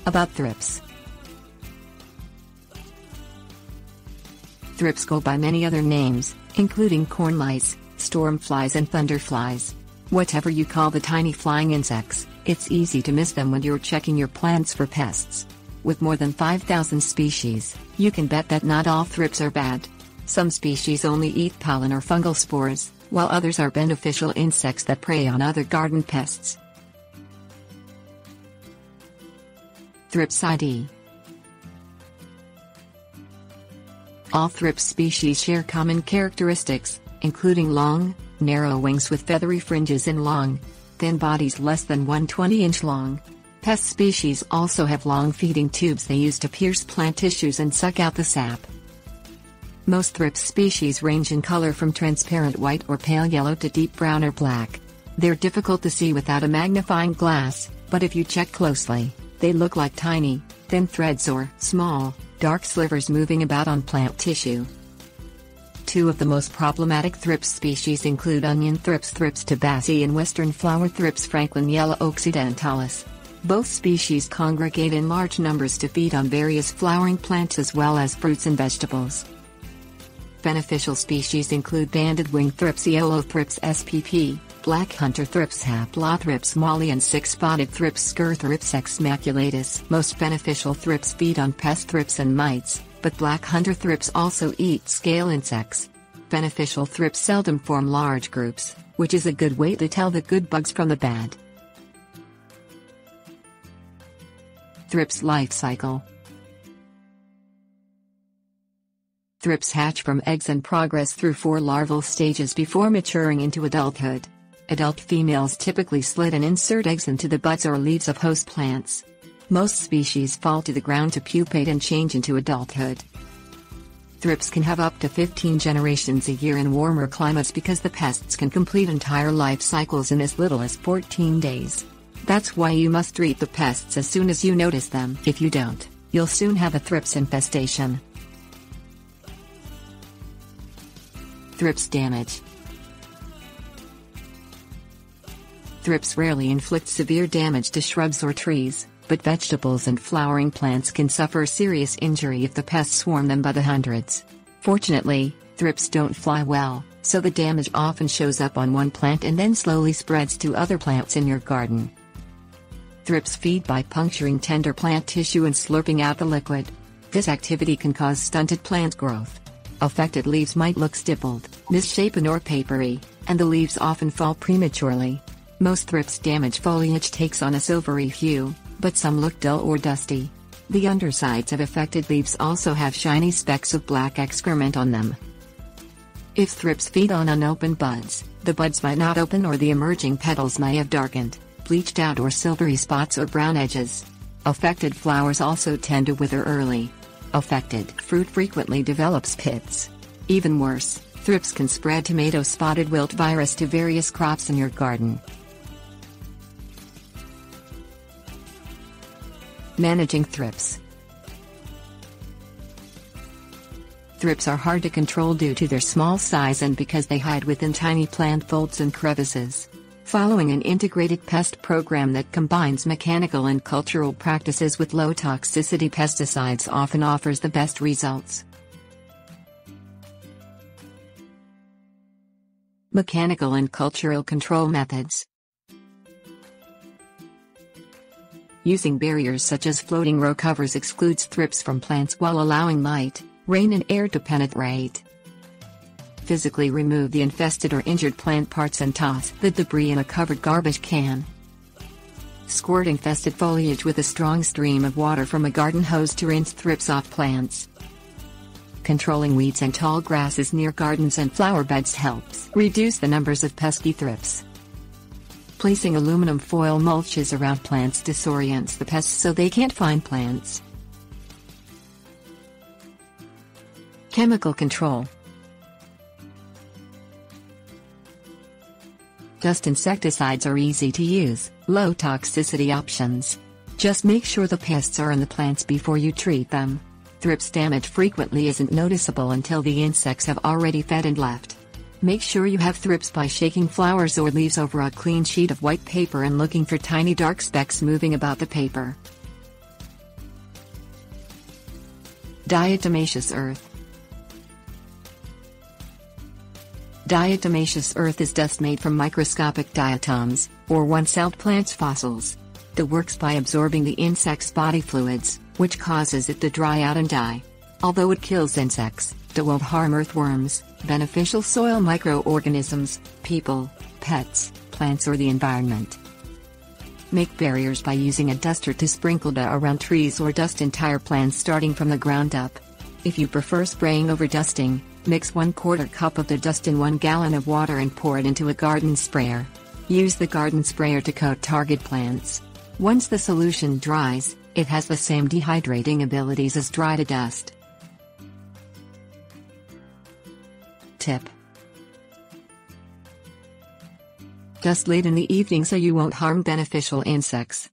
About thrips. Thrips go by many other names, including corn mice, storm flies and thunder flies. Whatever you call the tiny flying insects, it's easy to miss them when you're checking your plants for pests. With more than 5,000 species, you can bet that not all thrips are bad. Some species only eat pollen or fungal spores, while others are beneficial insects that prey on other garden pests. Thrips ID. All thrips species share common characteristics, including long, narrow wings with feathery fringes and long, thin bodies less than 1/20 inch long. Pest species also have long feeding tubes they use to pierce plant tissues and suck out the sap. Most thrips species range in color from transparent white or pale yellow to deep brown or black. They're difficult to see without a magnifying glass, but if you check closely, they look like tiny, thin threads or small, dark slivers moving about on plant tissue. Two of the most problematic thrips species include onion thrips, Thrips tabaci, and western flower thrips, Franklin yellow occidentalis. Both species congregate in large numbers to feed on various flowering plants as well as fruits and vegetables. Beneficial species include banded-winged thrips, yellow thrips spp, black hunter thrips, Haplothrips molly, and six-spotted thrips, Skur Thrips X maculatus. Most beneficial thrips feed on pest thrips and mites, but black hunter thrips also eat scale insects. Beneficial thrips seldom form large groups, which is a good way to tell the good bugs from the bad. Thrips life cycle. Thrips hatch from eggs and progress through 4 larval stages before maturing into adulthood. Adult females typically slit and insert eggs into the buds or leaves of host plants. Most species fall to the ground to pupate and change into adulthood. Thrips can have up to 15 generations a year in warmer climates because the pests can complete entire life cycles in as little as 14 days. That's why you must treat the pests as soon as you notice them. If you don't, you'll soon have a thrips infestation. Thrips damage. Thrips rarely inflict severe damage to shrubs or trees, but vegetables and flowering plants can suffer serious injury if the pests swarm them by the hundreds. Fortunately, thrips don't fly well, so the damage often shows up on one plant and then slowly spreads to other plants in your garden. Thrips feed by puncturing tender plant tissue and slurping out the liquid. This activity can cause stunted plant growth. Affected leaves might look stippled, misshapen or papery, and the leaves often fall prematurely. Most thrips damage foliage takes on a silvery hue, but some look dull or dusty. The undersides of affected leaves also have shiny specks of black excrement on them. If thrips feed on unopened buds, the buds might not open or the emerging petals may have darkened, bleached out or silvery spots or brown edges. Affected flowers also tend to wither early. Affected fruit frequently develops pits. Even worse, thrips can spread tomato spotted wilt virus to various crops in your garden. Managing thrips. Thrips are hard to control due to their small size and because they hide within tiny plant folds and crevices. Following an integrated pest program that combines mechanical and cultural practices with low-toxicity pesticides often offers the best results. Mechanical and cultural control methods. Using barriers such as floating row covers excludes thrips from plants while allowing light, rain and air to penetrate. Physically remove the infested or injured plant parts and toss the debris in a covered garbage can. Squirt infested foliage with a strong stream of water from a garden hose to rinse thrips off plants. Controlling weeds and tall grasses near gardens and flower beds helps reduce the numbers of pesky thrips. Placing aluminum foil mulches around plants disorients the pests so they can't find plants. Chemical control. Dust insecticides are easy to use, low toxicity options. Just make sure the pests are in the plants before you treat them. Thrips damage frequently isn't noticeable until the insects have already fed and left. Make sure you have thrips by shaking flowers or leaves over a clean sheet of white paper and looking for tiny dark specks moving about the paper. Diatomaceous earth. Diatomaceous earth is dust made from microscopic diatoms, or one-celled plants fossils. It works by absorbing the insect's body fluids, which causes it to dry out and die. Although it kills insects, it won't harm earthworms, beneficial soil microorganisms, people, pets, plants or the environment. Make barriers by using a duster to sprinkle it around trees or dust entire plants starting from the ground up. If you prefer spraying over dusting, mix 1/4 cup of the dust in 1 gallon of water and pour it into a garden sprayer. Use the garden sprayer to coat target plants. Once the solution dries, it has the same dehydrating abilities as dried dust. Tip: dust late in the evening so you won't harm beneficial insects.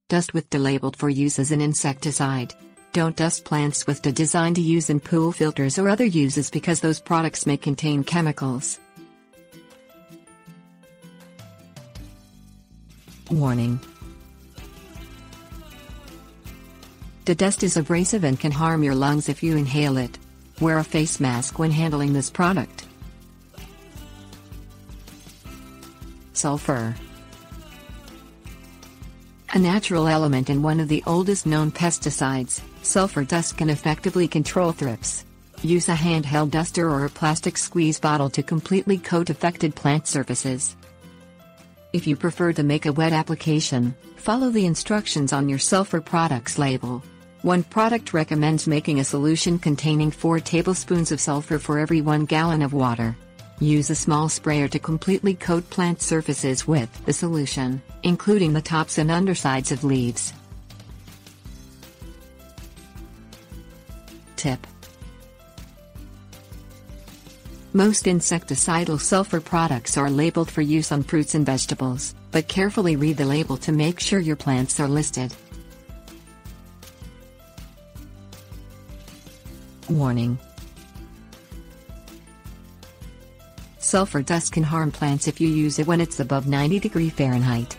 Dust with DE labeled for use as an insecticide. Don't dust plants with DE designed to use in pool filters or other uses because those products may contain chemicals. Warning: the dust is abrasive and can harm your lungs if you inhale it. Wear a face mask when handling this product. Sulfur. A natural element and one of the oldest known pesticides, sulfur dust can effectively control thrips. Use a handheld duster or a plastic squeeze bottle to completely coat affected plant surfaces. If you prefer to make a wet application, follow the instructions on your sulfur products label. One product recommends making a solution containing 4 tablespoons of sulfur for every 1 gallon of water. Use a small sprayer to completely coat plant surfaces with the solution, including the tops and undersides of leaves. Tip: most insecticidal sulfur products are labeled for use on fruits and vegetables, but carefully read the label to make sure your plants are listed. Warning: sulfur dust can harm plants if you use it when it's above 90 degrees Fahrenheit.